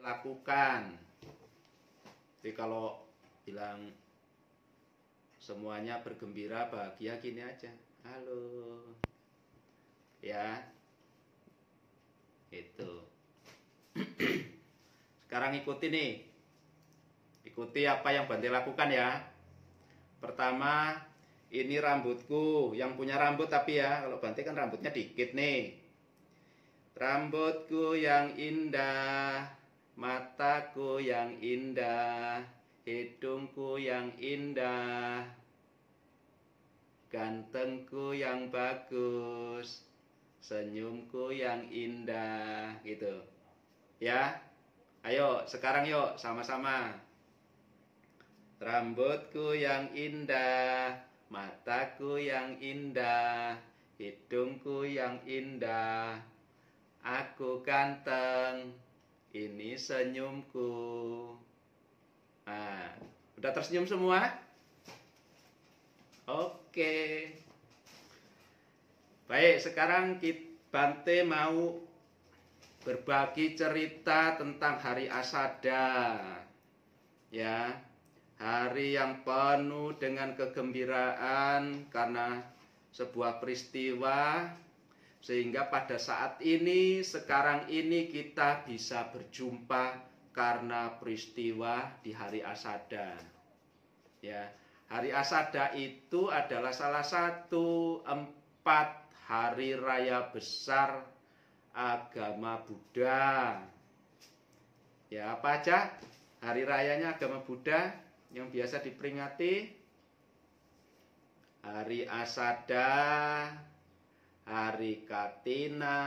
lakukan. Jadi kalau bilang semuanya bergembira, bahagia, gini aja. Halo. Ya. Itu. Sekarang ikuti nih. Ikuti apa yang Bante lakukan ya. Pertama, ini rambutku. Yang punya rambut tapi ya, kalau Bante kan rambutnya dikit nih. Rambutku yang indah, mataku yang indah, hidungku yang indah, gantengku yang bagus, senyumku yang indah, gitu. Ya, ayo sekarang yuk sama-sama. Rambutku yang indah, mataku yang indah, hidungku yang indah, aku ganteng, ini senyumku. Nah, udah tersenyum semua? Oke. Baik, sekarang Bante mau berbagi cerita tentang hari Asada. Ya, hari yang penuh dengan kegembiraan karena sebuah peristiwa, sehingga pada saat ini, sekarang ini kita bisa berjumpa karena peristiwa di hari Asada. Ya, hari Asada itu adalah salah satu 4 hari raya besar agama Buddha. Ya, apa aja hari rayanya agama Buddha yang biasa diperingati? Hari Asada, hari Katina,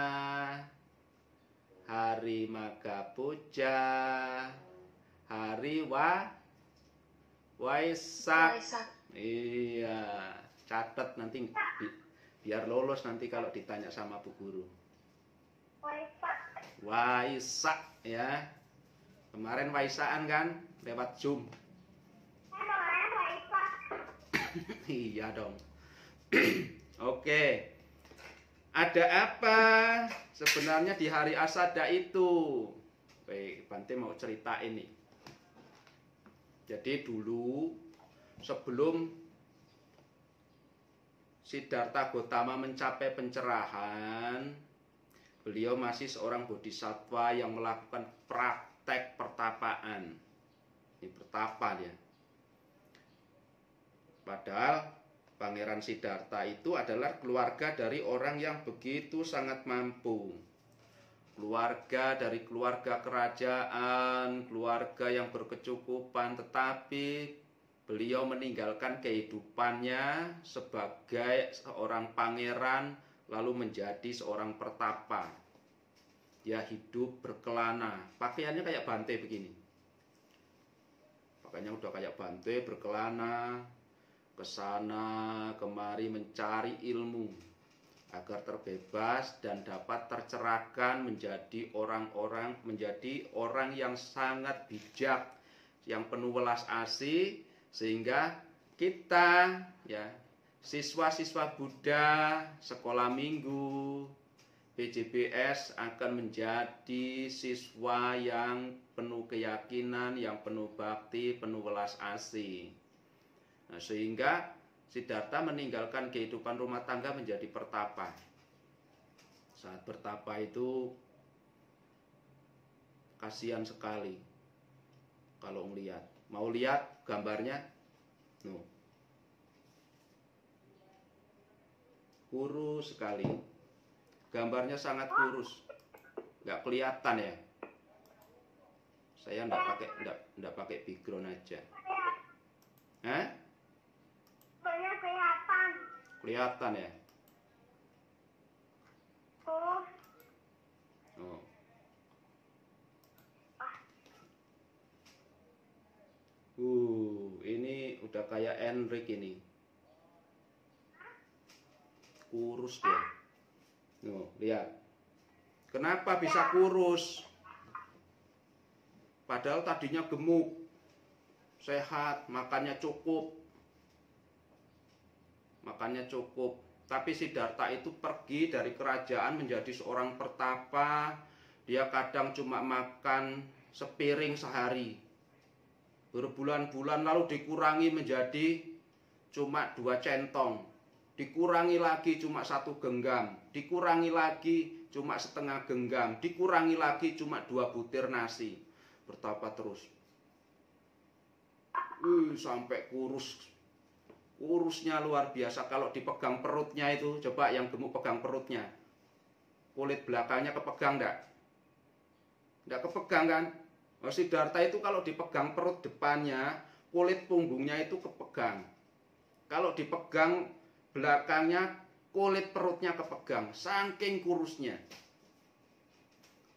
hari Maga Puja, hari Waisak. Iya, catat nanti biar lolos nanti kalau ditanya sama Bu Guru. Waisak ya. Kemarin Waisaan kan lewat Zoom. Iya dong. Oke. Ada apa sebenarnya di hari Asada itu? Baik, Bante mau cerita ini. Jadi dulu sebelum Siddhartha Gautama mencapai pencerahan, beliau masih seorang bodhisattva yang melakukan praktek pertapaan. Ini bertapa dia. Padahal Pangeran Siddhartha itu adalah keluarga dari orang yang begitu sangat mampu. Keluarga dari keluarga kerajaan, keluarga yang berkecukupan, tetapi beliau meninggalkan kehidupannya sebagai seorang pangeran lalu menjadi seorang pertapa. Dia hidup berkelana, pakaiannya kayak Bante begini. Pakaiannya udah kayak Bante, berkelana ke sana kemari mencari ilmu agar terbebas dan dapat tercerahkan menjadi orang yang sangat bijak, yang penuh welas asih, sehingga kita ya siswa-siswa Buddha sekolah minggu PJBS akan menjadi siswa yang penuh keyakinan, yang penuh bakti, penuh welas asih. Nah, sehingga Siddhartha meninggalkan kehidupan rumah tangga menjadi pertapa. Saat bertapa itu kasihan sekali kalau melihat. Mau lihat gambarnya? No. Kurus sekali. Gambarnya sangat kurus. Nggak kelihatan ya. Saya nggak pakai background aja. Hah? Kelihatan ya? Oh. Ini udah kayak Enrik ini. Kurus dia. Lihat. Kenapa bisa kurus? Padahal tadinya gemuk, sehat, makannya cukup. Tapi Siddhartha itu pergi dari kerajaan menjadi seorang pertapa. Dia kadang cuma makan sepiring sehari. Berbulan-bulan lalu dikurangi menjadi cuma 2 centong. Dikurangi lagi cuma 1 genggam. Dikurangi lagi cuma setengah genggam. Dikurangi lagi cuma 2 butir nasi. Bertapa terus. Sampai kurus. Kurusnya luar biasa. Kalau dipegang perutnya itu, coba yang gemuk pegang perutnya. Kulit belakangnya kepegang enggak? Enggak kepegang kan? Siddhartha itu kalau dipegang perut depannya, kulit punggungnya itu kepegang. Kalau dipegang belakangnya, kulit perutnya kepegang. Saking kurusnya.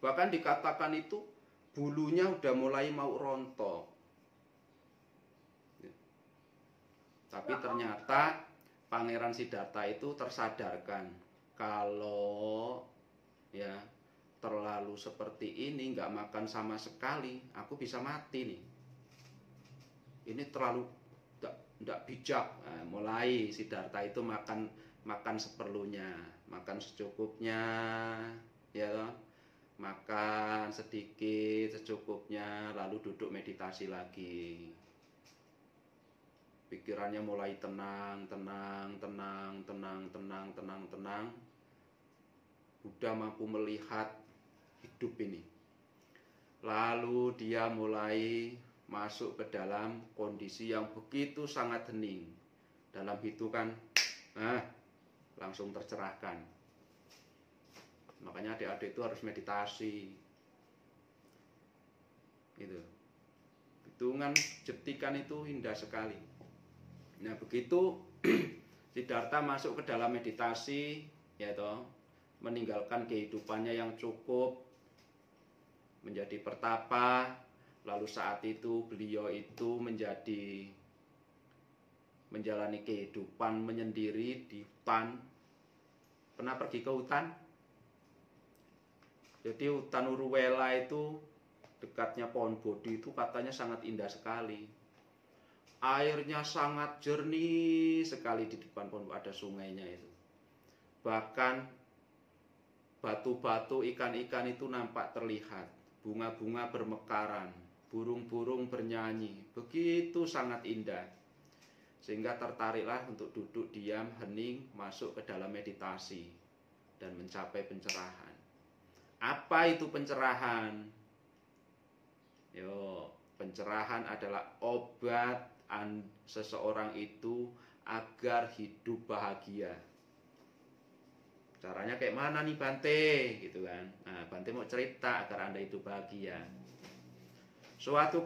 Bahkan dikatakan itu bulunya udah mulai mau rontok. Tapi ternyata Pangeran Siddhartha itu tersadarkan kalau ya terlalu seperti ini, nggak makan sama sekali, aku bisa mati nih. Ini terlalu nggak bijak. Nah, mulai Siddhartha itu makan seperlunya, makan secukupnya, ya toh? Makan sedikit secukupnya, lalu duduk meditasi lagi. Pikirannya mulai tenang. Buddha mampu melihat hidup ini. Lalu dia mulai masuk ke dalam kondisi yang begitu sangat hening. Dalam hitungan, langsung tercerahkan. Makanya adik-adik itu harus meditasi. Gitu. Hitungan jetikan itu indah sekali. Nah begitu Siddhartha masuk ke dalam meditasi, ya toh, meninggalkan kehidupannya yang cukup, menjadi pertapa. Lalu saat itu beliau itu menjalani kehidupan menyendiri di hutan. Pernah pergi ke hutan? Jadi hutan Uruwela itu dekatnya pohon Bodhi itu katanya sangat indah sekali. Airnya sangat jernih sekali, di depan pohon ada sungainya itu. Bahkan batu-batu, ikan-ikan itu nampak terlihat. Bunga-bunga bermekaran, burung-burung bernyanyi. Begitu sangat indah. Sehingga tertariklah untuk duduk diam, hening, masuk ke dalam meditasi dan mencapai pencerahan. Apa itu pencerahan? Pencerahan adalah obat seseorang itu agar hidup bahagia. Caranya kayak mana nih Bante? Gitu kan. Nah, Bante mau cerita agar Anda hidup bahagia. Suatu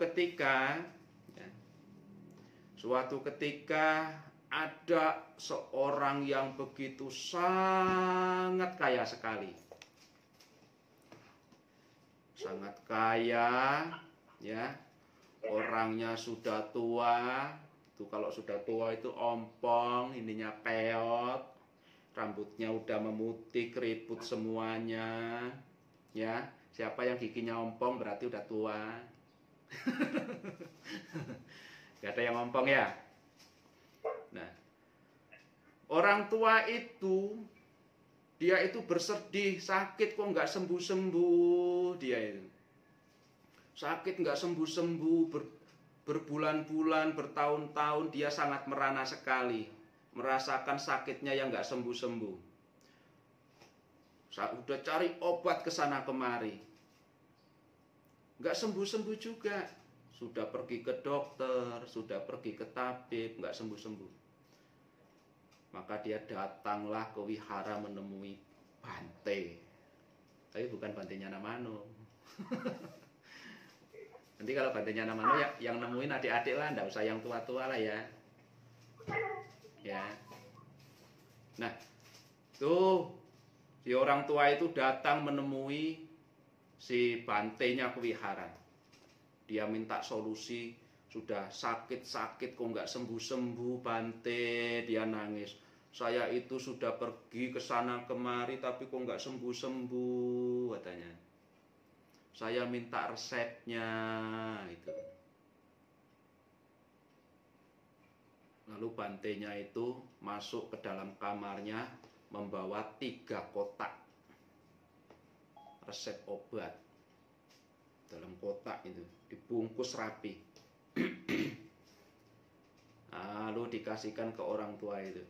ketika ada seorang yang begitu sangat kaya sekali. Sangat kaya, ya. Orangnya sudah tua. Tuh kalau sudah tua itu ompong, ininya peot, rambutnya udah memutih, keriput semuanya. Ya, siapa yang giginya ompong berarti udah tua. Gak ada yang ompong ya. Nah, orang tua itu dia itu bersedih, sakit kok nggak sembuh-sembuh dia itu. Sakit nggak sembuh-sembuh, berbulan-bulan, bertahun-tahun dia sangat merana sekali, merasakan sakitnya yang nggak sembuh-sembuh. Saya udah cari obat ke sana kemari, nggak sembuh-sembuh juga. Sudah pergi ke dokter, sudah pergi ke tabib, nggak sembuh-sembuh. Maka dia datanglah ke wihara menemui Bante. Tapi bukan Bantenya Namano. Nanti kalau Bantenya Namano yang nemuin adik-adik lah, nggak usah yang tua-tua lah ya. Ya. Nah, tuh si orang tua itu datang menemui si Bantenya ke wihara. Dia minta solusi, sudah sakit-sakit kok nggak sembuh-sembuh Bante. Dia nangis. Saya itu sudah pergi ke sana kemari tapi kok nggak sembuh-sembuh katanya. Saya minta resepnya itu. Lalu Bantenya itu masuk ke dalam kamarnya membawa 3 kotak resep obat. dalam kotak itu, dibungkus rapi. Lalu dikasihkan ke orang tua itu.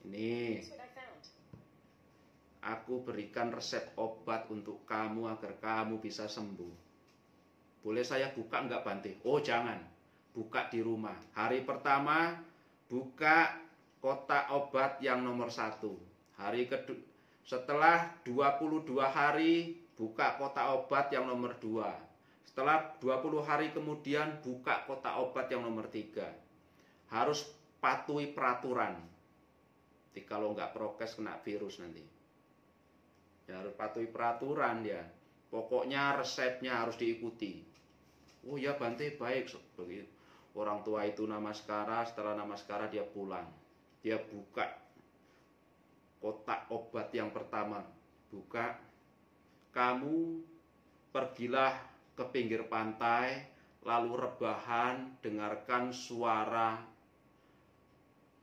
Ini, aku berikan resep obat untuk kamu agar kamu bisa sembuh. Boleh saya buka enggak Bante? Oh jangan, buka di rumah. Hari pertama buka kotak obat yang nomor 1. Hari kedua, setelah 22 hari buka kotak obat yang nomor 2. Setelah 20 hari kemudian buka kotak obat yang nomor 3. Harus patuhi peraturan. Jadi kalau nggak prokes kena virus nanti. Ya harus patuhi peraturan ya. Pokoknya resepnya harus diikuti. Oh ya Bante, baik. Begitu. Orang tua itu namaskara, setelah namaskara dia pulang. Dia buka kotak obat yang pertama. Buka. Kamu pergilah ke pinggir pantai, lalu rebahan, dengarkan suara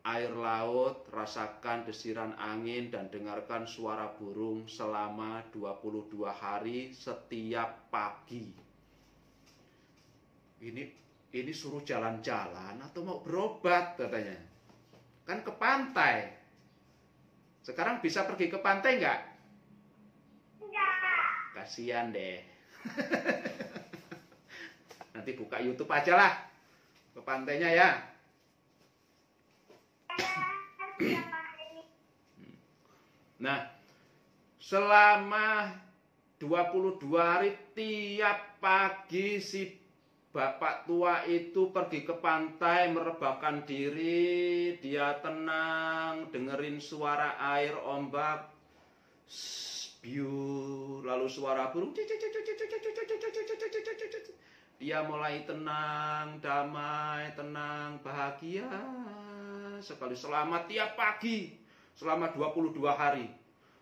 air laut, rasakan desiran angin, dan dengarkan suara burung selama 22 hari setiap pagi. Ini suruh jalan-jalan atau mau berobat katanya. Kan ke pantai. Sekarang bisa pergi ke pantai enggak? Kasihan deh. Nanti buka YouTube aja lah. Ke pantainya ya. Nah, selama 22 hari tiap pagi si bapak tua itu pergi ke pantai merebahkan diri, dia tenang, dengerin suara air ombak, biu, lalu suara burung, dia mulai tenang, damai, tenang, bahagia sekali selama tiap pagi, selama 22 hari.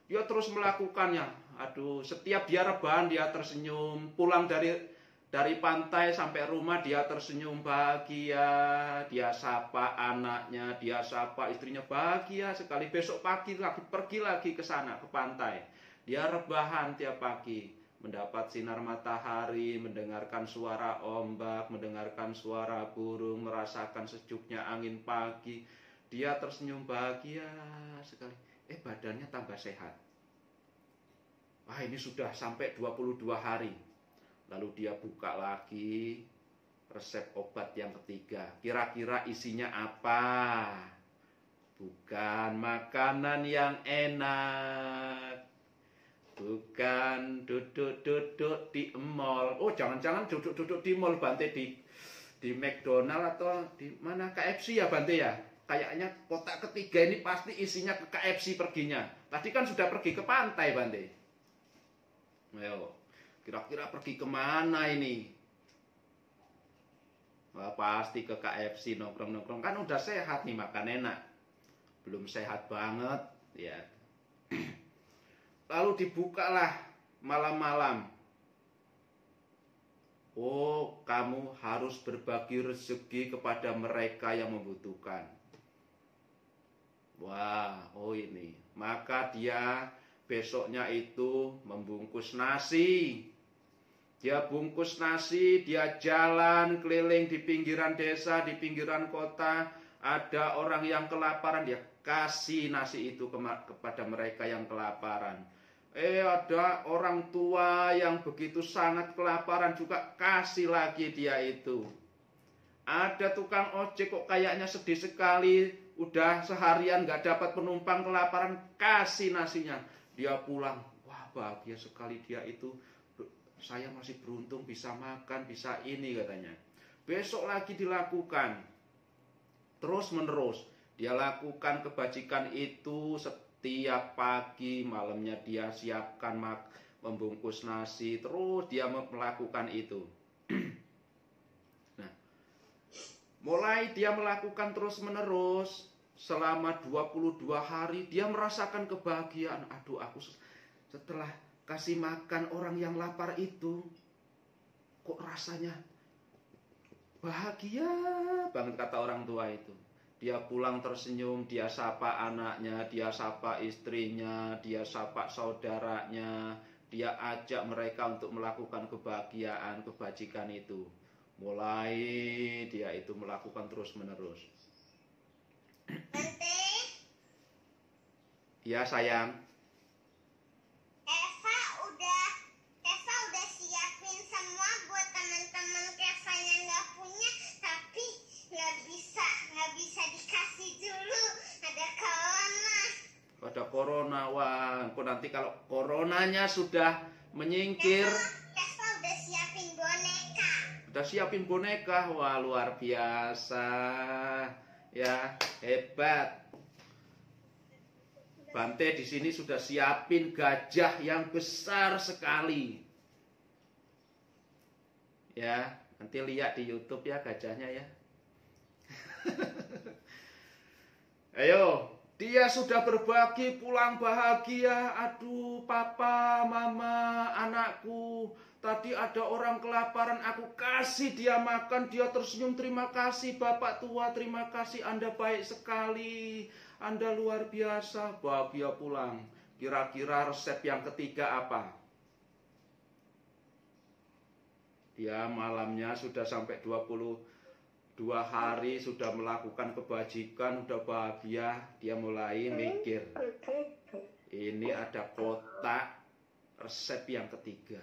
Dia terus melakukannya. Aduh, setiap dia rebahan dia tersenyum, pulang dari pantai sampai rumah dia tersenyum bahagia, dia sapa anaknya, dia sapa istrinya bahagia sekali. Besok pagi lagi pergi lagi ke sana ke pantai. Dia rebahan tiap pagi, mendapat sinar matahari, mendengarkan suara ombak, mendengarkan suara burung, merasakan sejuknya angin pagi. Dia tersenyum bahagia sekali. Badannya tambah sehat. Wah, ini sudah sampai 22 hari. Lalu dia buka lagi resep obat yang ketiga. Kira-kira isinya apa? Bukan makanan yang enak. Bukan duduk-duduk di mall. Oh, jangan-jangan duduk-duduk di mall Bante, di McDonald atau di mana, KFC ya Bante ya? Kayaknya kotak ketiga ini pasti isinya ke KFC perginya. Tadi kan sudah pergi ke pantai Bante. Ayo. Kira-kira pergi kemana ini? Wah, pasti ke KFC nongkrong-nongkrong. Kan udah sehat nih, makan enak. Belum sehat banget ya. Lalu dibukalah malam-malam. Oh, kamu harus berbagi rezeki kepada mereka yang membutuhkan. Wah, oh ini. Maka dia besoknya itu membungkus nasi. Dia bungkus nasi, dia jalan keliling di pinggiran desa, di pinggiran kota. Ada orang yang kelaparan, dia kasih nasi itu kepada mereka yang kelaparan. Ada orang tua yang begitu sangat kelaparan juga, kasih lagi dia itu. Ada tukang ojek kok kayaknya sedih sekali, udah seharian gak dapat penumpang, kelaparan, kasih nasinya. Dia pulang, wah bahagia sekali dia itu. Saya masih beruntung bisa makan, bisa ini katanya. Besok lagi dilakukan. Terus menerus. Dia lakukan kebajikan itu setiap pagi, malamnya dia siapkan membungkus nasi. Terus dia melakukan itu. Nah, mulai dia melakukan terus menerus. Selama 22 hari dia merasakan kebahagiaan. Aduh, aku setelah kasih makan orang yang lapar itu, kok rasanya bahagia banget, kata orang tua itu. Dia pulang tersenyum, dia sapa anaknya, dia sapa istrinya, dia sapa saudaranya, dia ajak mereka untuk melakukan kebahagiaan, kebajikan itu. Mulai dia itu melakukan terus-menerus. Bante, Ya sayang. Eva udah siapin semua buat teman-teman Keva yang nggak punya, tapi nggak bisa dikasih dulu. Ada corona. Ada corona, wah, nanti kalau coronanya sudah menyingkir, Keva udah siapin boneka. udah siapin boneka, wah luar biasa, ya hebat. Bante di sini sudah siapin gajah yang besar sekali. Ya, nanti lihat di YouTube ya gajahnya ya. Ayo, dia sudah berbagi pulang bahagia. Aduh, papa, mama, anakku. Tadi ada orang kelaparan, aku kasih dia makan, dia tersenyum. Terima kasih Bapak tua, terima kasih, Anda baik sekali. Anda luar biasa, bahagia pulang. Kira-kira resep yang ketiga apa? Dia malamnya sudah sampai 22 hari, sudah melakukan kebajikan, sudah bahagia. Dia mulai mikir, ini ada kotak resep yang ketiga.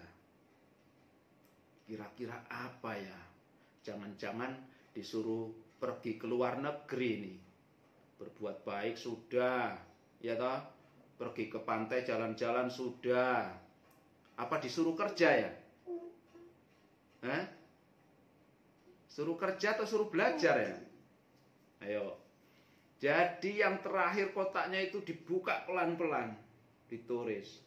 Kira-kira apa ya? Jangan-jangan disuruh pergi ke luar negeri nih. Berbuat baik sudah, ya toh? Pergi ke pantai jalan-jalan sudah. Apa disuruh kerja ya? Hah? Suruh kerja atau suruh belajar ya? Ayo. Jadi yang terakhir kotaknya itu dibuka pelan-pelan, ditulis.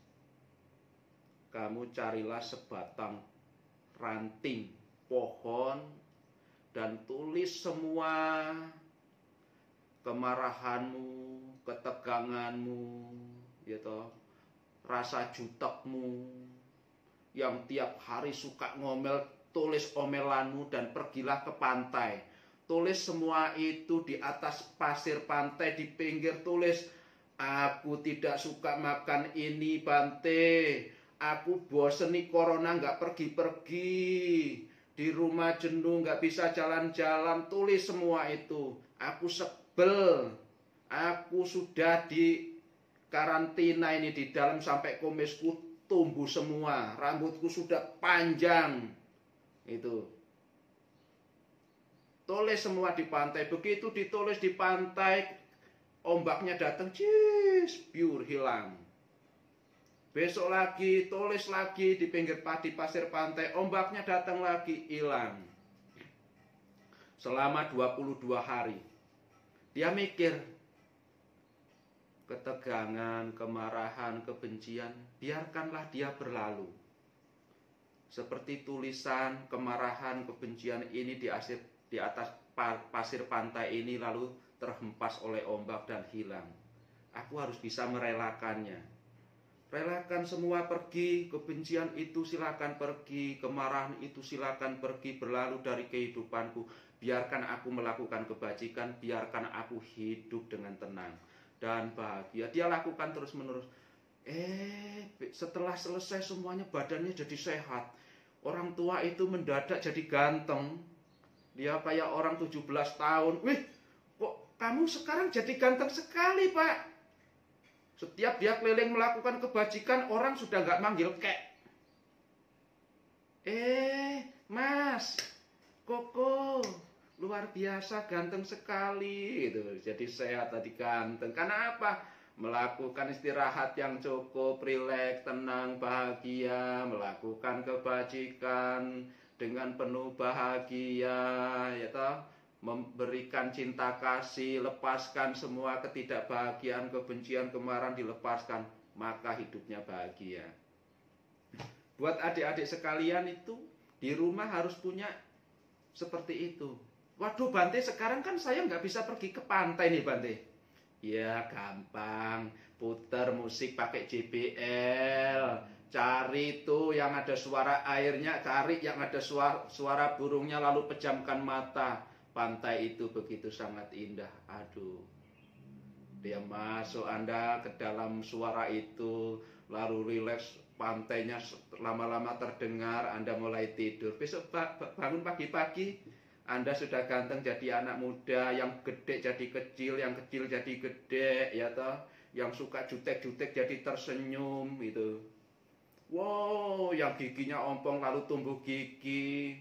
Kamu carilah sebatang ranting pohon dan tulis semua kemarahanmu, keteganganmu, ya toh, rasa jutekmu, yang tiap hari suka ngomel, tulis omelanmu dan pergilah ke pantai. Tulis semua itu di atas pasir pantai, di pinggir tulis, aku tidak suka makan ini Bante, aku bosen nih corona nggak pergi-pergi, di rumah jenuh nggak bisa jalan-jalan. Tulis semua itu, aku aku sudah di karantina ini di dalam sampai kumisku tumbuh semua, rambutku sudah panjang. Itu tulis semua di pantai. Begitu ditulis di pantai, ombaknya datang, biur hilang. Besok lagi tulis lagi di pinggir di pasir pantai, ombaknya datang lagi, hilang. Selama 22 hari. Dia mikir, ketegangan, kemarahan, kebencian, biarkanlah dia berlalu. Seperti tulisan kemarahan, kebencian ini di atas pasir pantai ini lalu terhempas oleh ombak dan hilang. Aku harus bisa merelakannya. Relakan semua pergi, kebencian itu silakan pergi, kemarahan itu silakan pergi, berlalu dari kehidupanku. Biarkan aku melakukan kebajikan, biarkan aku hidup dengan tenang dan bahagia. Dia lakukan terus-menerus. Setelah selesai semuanya badannya jadi sehat. Orang tua itu mendadak jadi ganteng. Dia kayak orang 17 tahun. Wih, kok kamu sekarang jadi ganteng sekali, Pak? Setiap dia keliling melakukan kebajikan, orang sudah nggak manggil kek. Mas, Koko, luar biasa ganteng sekali. Itu jadi sehat tadi ganteng. Karena apa? Melakukan istirahat yang cukup, rileks, tenang, bahagia, melakukan kebajikan dengan penuh bahagia, ya toh, memberikan cinta kasih, lepaskan semua ketidakbahagiaan, kebencian, kemarahan, dilepaskan, maka hidupnya bahagia. Buat adik-adik sekalian itu di rumah harus punya seperti itu. Waduh Bante, sekarang kan saya nggak bisa pergi ke pantai nih Bante. Ya gampang, putar musik pakai JBL, cari tuh yang ada suara airnya, cari yang ada suara burungnya, lalu pejamkan mata. Pantai itu begitu sangat indah. Aduh, dia masuk Anda ke dalam suara itu, lalu rileks, pantainya lama-lama terdengar, Anda mulai tidur. Besok bangun pagi-pagi, Anda sudah ganteng jadi anak muda, yang gede jadi kecil, yang kecil jadi gede, ya toh. Yang suka jutek-jutek jadi tersenyum gitu. Wow, yang giginya ompong lalu tumbuh gigi.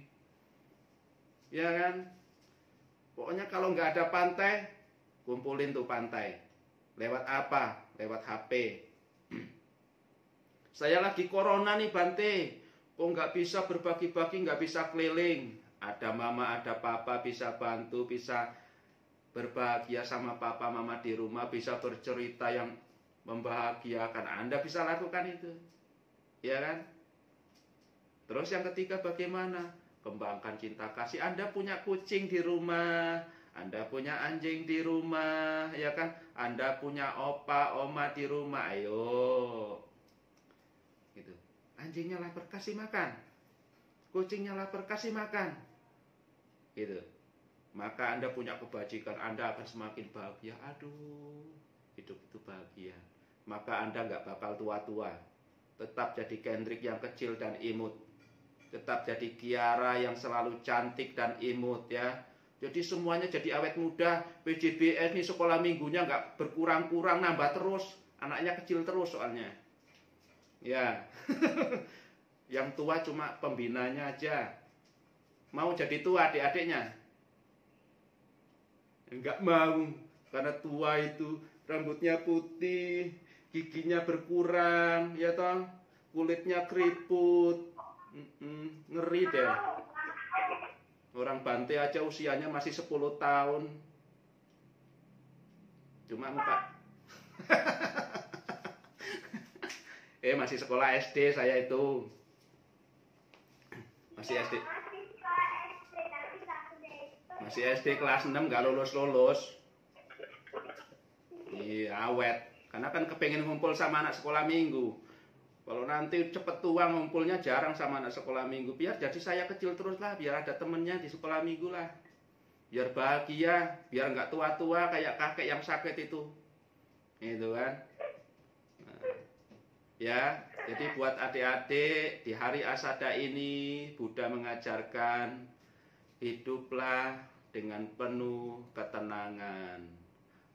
Ya kan? Pokoknya kalau nggak ada pantai, kumpulin tuh pantai. Lewat apa? Lewat HP. Saya lagi corona nih Bante, kok nggak bisa berbagi-bagi, nggak bisa keliling. Ada mama, ada papa bisa bantu, bisa berbahagia sama papa mama di rumah, bisa bercerita yang membahagiakan. Anda bisa lakukan itu, ya kan? Terus yang ketiga bagaimana? Kembangkan cinta kasih. Anda punya kucing di rumah, Anda punya anjing di rumah, ya kan? Anda punya opa, oma di rumah, ayo. Gitu. Anjingnya lapar kasih makan, kucingnya lapar kasih makan, gitu. Maka Anda punya kebajikan, Anda akan semakin bahagia. Aduh, hidup itu bahagia. Maka Anda nggak bakal tua-tua. Tetap jadi Kendrick yang kecil dan imut. Tetap jadi Kiara yang selalu cantik dan imut ya. Jadi semuanya jadi awet muda. PJBS nih sekolah minggunya nggak berkurang-kurang, nambah terus. Anaknya kecil terus soalnya. Ya. Yang tua cuma pembinanya aja. Mau jadi tua adik-adiknya? Enggak mau. Karena tua itu rambutnya putih, giginya berkurang, ya toh, kulitnya keriput. Ngeri deh. Orang Bante aja usianya masih 10 tahun. Cuma muka. Masih sekolah SD saya itu. Masih SD. Masih SD kelas 6 gak lulus-lulus. Iya, awet. Karena kan kepengen ngumpul sama anak sekolah minggu. Kalau nanti cepet tua ngumpulnya jarang sama anak sekolah minggu. Biar jadi saya kecil terus lah, biar ada temennya di sekolah minggu lah. Biar bahagia, biar gak tua-tua kayak kakek yang sakit itu. Itu kan. Ya, jadi buat adik-adik di hari Asada ini Buddha mengajarkan hiduplah dengan penuh ketenangan,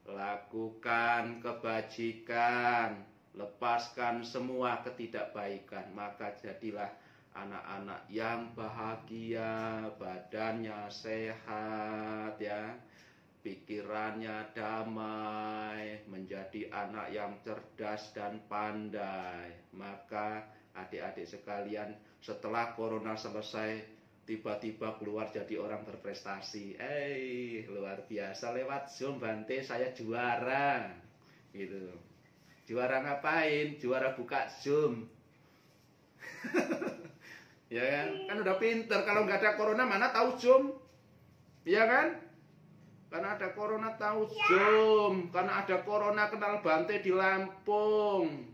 lakukan kebajikan, lepaskan semua ketidakbaikan, maka jadilah anak-anak yang bahagia, badannya sehat ya, pikirannya damai, menjadi anak yang cerdas dan pandai. Maka adik-adik sekalian, setelah corona selesai, tiba-tiba keluar jadi orang berprestasi. Luar biasa, lewat Zoom Bante saya juara. Gitu. Juara ngapain? Juara buka Zoom. Ya kan udah pinter. Kalau nggak ada corona mana tahu Zoom? Iya kan? Karena ada corona tahu Zoom, karena ada corona kenal Bante di Lampung.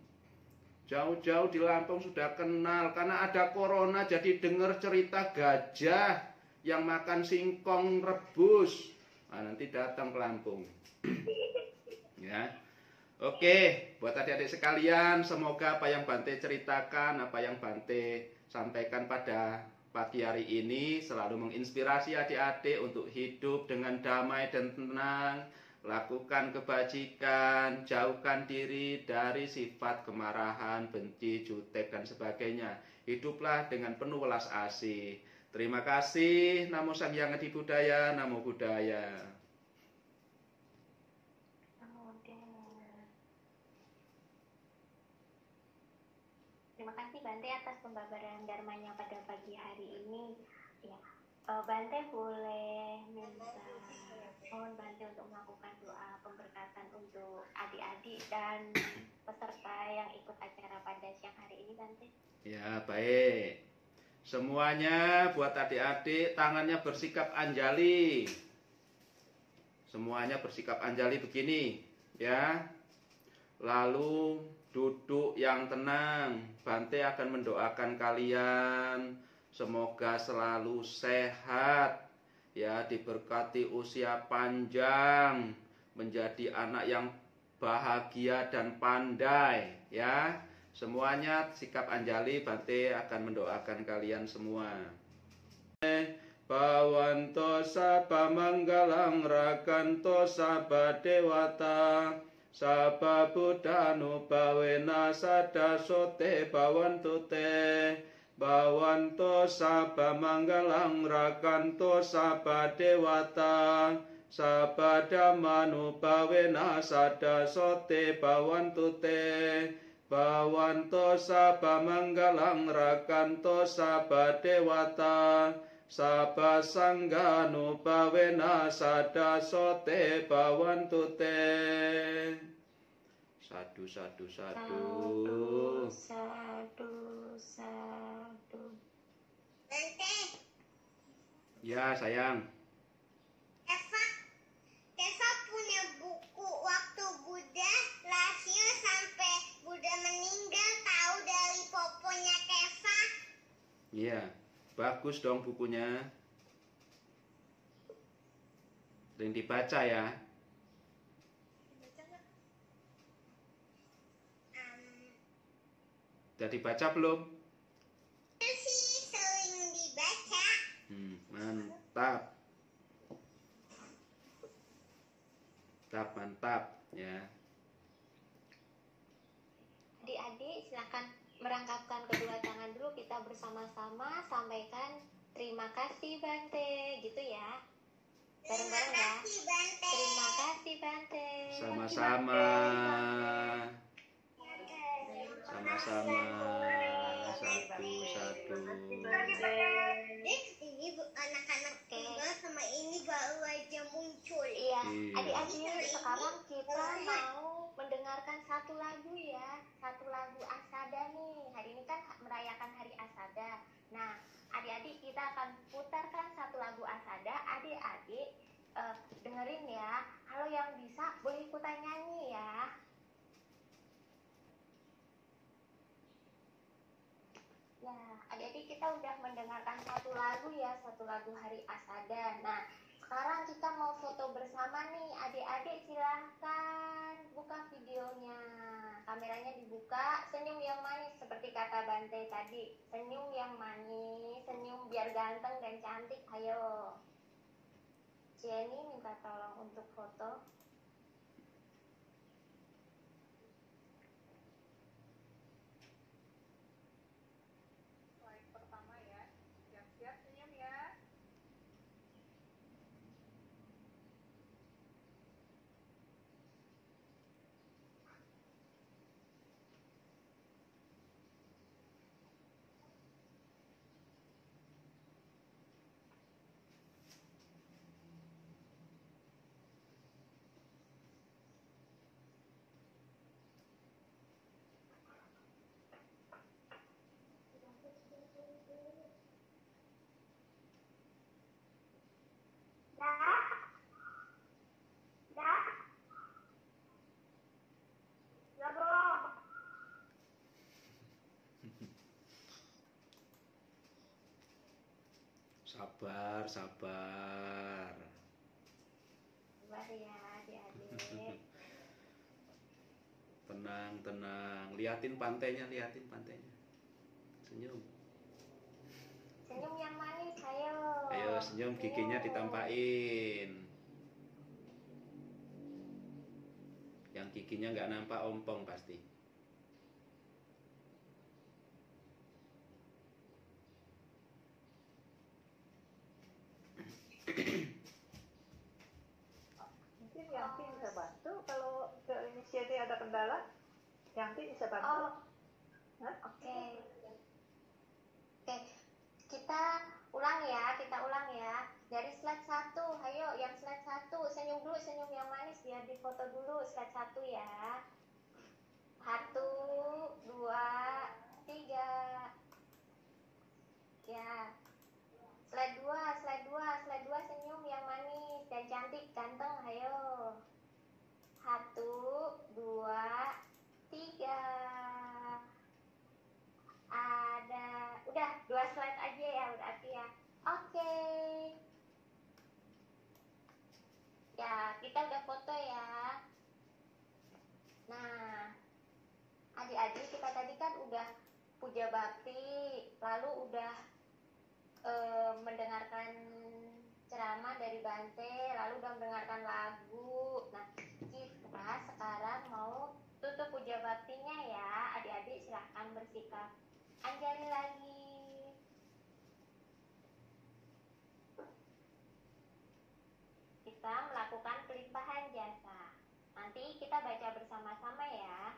Jauh-jauh di Lampung sudah kenal. Karena ada corona jadi dengar cerita gajah yang makan singkong rebus. Nah, nanti datang ke Lampung. Ya. Oke, buat adik-adik sekalian, semoga apa yang Bante ceritakan, apa yang Bante sampaikan pada pagi hari ini selalu menginspirasi adik-adik untuk hidup dengan damai dan tenang, lakukan kebajikan, jauhkan diri dari sifat kemarahan, benci, jutek, dan sebagainya. Hiduplah dengan penuh welas asih. Terima kasih. Namo Sang Hyang Adi Budaya, Namo Buddhaya. Terima kasih Bante atas pembabaran dharmanya pada pagi hari ini. Ya, Bante boleh mohon Bante untuk melakukan doa pemberkatan untuk adik-adik dan peserta yang ikut acara pada siang hari ini, Bante. Ya, baik. Semuanya buat adik-adik tangannya bersikap anjali. Semuanya bersikap anjali begini, ya. Lalu duduk yang tenang. Bante akan mendoakan kalian semoga selalu sehat, ya, diberkati usia panjang, menjadi anak yang bahagia dan pandai, ya. Semuanya sikap Anjali, Bante akan mendoakan kalian semua. Bawanto sapa manggalang rakanto sapa dewata sapa buddhanu bawena sada sote bawanto te. Bawanto sapa manggalang rakanto sapa dewata sapa dhammanu bawena sada sote bawanto te. Bawanto sapa manggalang rakanto sapa dewata sapa sangganu bawena sada sote bawantu te. Sadu sadu sadu. Sadu, sadu. Bante, Ya sayang. Eva punya buku waktu Buddha lahir sampai Buddha meninggal, tahu dari poponya Keva. Iya, bagus dong bukunya. Sering dibaca ya. Udah dibaca belum? Sih sering dibaca. Mantap. Mantap ya. Adik-adik silakan merangkapkan kedua tangan dulu, kita bersama-sama sampaikan terima kasih Bante, gitu ya. Bareng-bareng ya. Terima kasih Bante. Terima kasih Bante. Sama-sama. Sama-sama. Satu. Ini anak-anak tinggal sama ini baru aja muncul. Iya, Iya. adik-adik sekarang kita mau mendengarkan satu lagu ya, satu lagu Asada nih. Hari ini kan merayakan Hari Asada. Nah, adik-adik kita akan putarkan satu lagu Asada. Adik-adik dengerin ya. Kalau yang bisa boleh ikutan nyanyi ya. Ya, adik-adik kita udah mendengarkan satu lagu ya, satu lagu Hari Asada. Nah, sekarang kita mau foto bersama nih, adik-adik silahkan buka videonya. Kameranya dibuka, senyum yang manis seperti kata Bante tadi. Senyum yang manis, senyum biar ganteng dan cantik, ayo. Jenny minta tolong untuk foto. Slide pertama ya. Siap-siap senyum ya. Ya belum. Sabar. Sabar ya adik-adik. Tenang. Liatin pantainya. Senyum. Senyum yang manis, ayo. Ayo senyum, giginya ditampain. Yang giginya nggak nampak ompong pasti. Mungkin Yanti bisa bantu kalau ke inisiatif ada kendala. Yanti bisa bantu. Hah? Oke. Kita ulang ya. Dari slide 1, ayo yang slide 1, senyum dulu, senyum yang manis biar difoto dulu slide 1 ya. 1, 2, 3. Ya. Slide 2 senyum yang manis dan cantik, ganteng, ayo. 1, 2, 3. Udah 2 slide aja ya berarti ya. Oke. Ya, kita udah foto ya. Nah, adik-adik, kita tadi kan udah puja bakti, lalu udah mendengarkan ceramah dari Bante, lalu udah mendengarkan lagu. Nah, kita sekarang mau tutup puja baktinya ya. Adik-adik silahkan bersikap anjali lagi. Kita melakukan pelimpahan jasa. Nanti kita baca bersama-sama ya.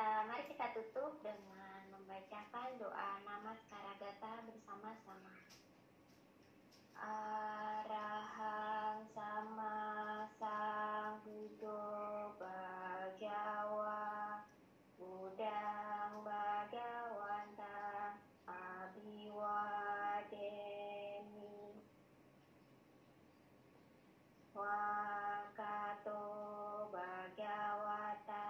Mari kita tutup dengan membacakan doa Namaskara Gata bersama-sama. Arahang sama Sambuddho Bhagawa Buddhang Bhagawantang Abhiwademi Wakato Bhagawata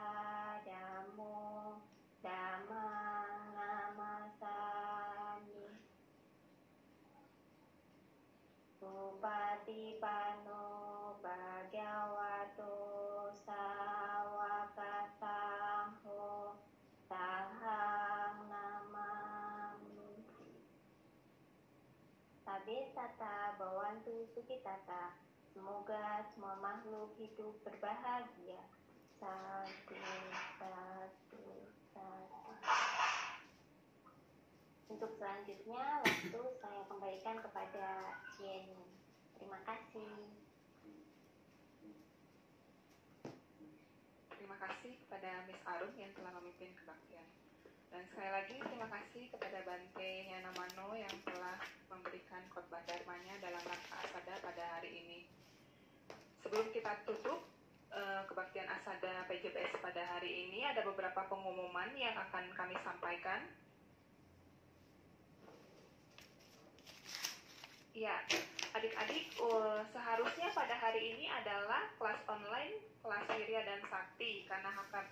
Dhammo Dhammang Namasami Upatipanno Bhagavato Sawaka Sangho Sanghang Namami. Sabe tata bawantu sukitata. Semoga semua makhluk hidup berbahagia. Satu, satu, satu. Untuk selanjutnya, waktu saya kembalikan kepada Jenny. Terima kasih. Terima kasih kepada Miss Arum yang telah memimpin kebaktian. Dan sekali lagi terima kasih kepada Bante Nyana Mano yang telah memberikan khotbah dharmanya dalam rangka Asada pada hari ini. Sebelum kita tutup kebaktian Asada PJBS pada hari ini, ada beberapa pengumuman yang akan kami sampaikan. Ya, adik-adik, seharusnya pada hari ini adalah kelas online, kelas Wirya dan Sakti, karena kebetulan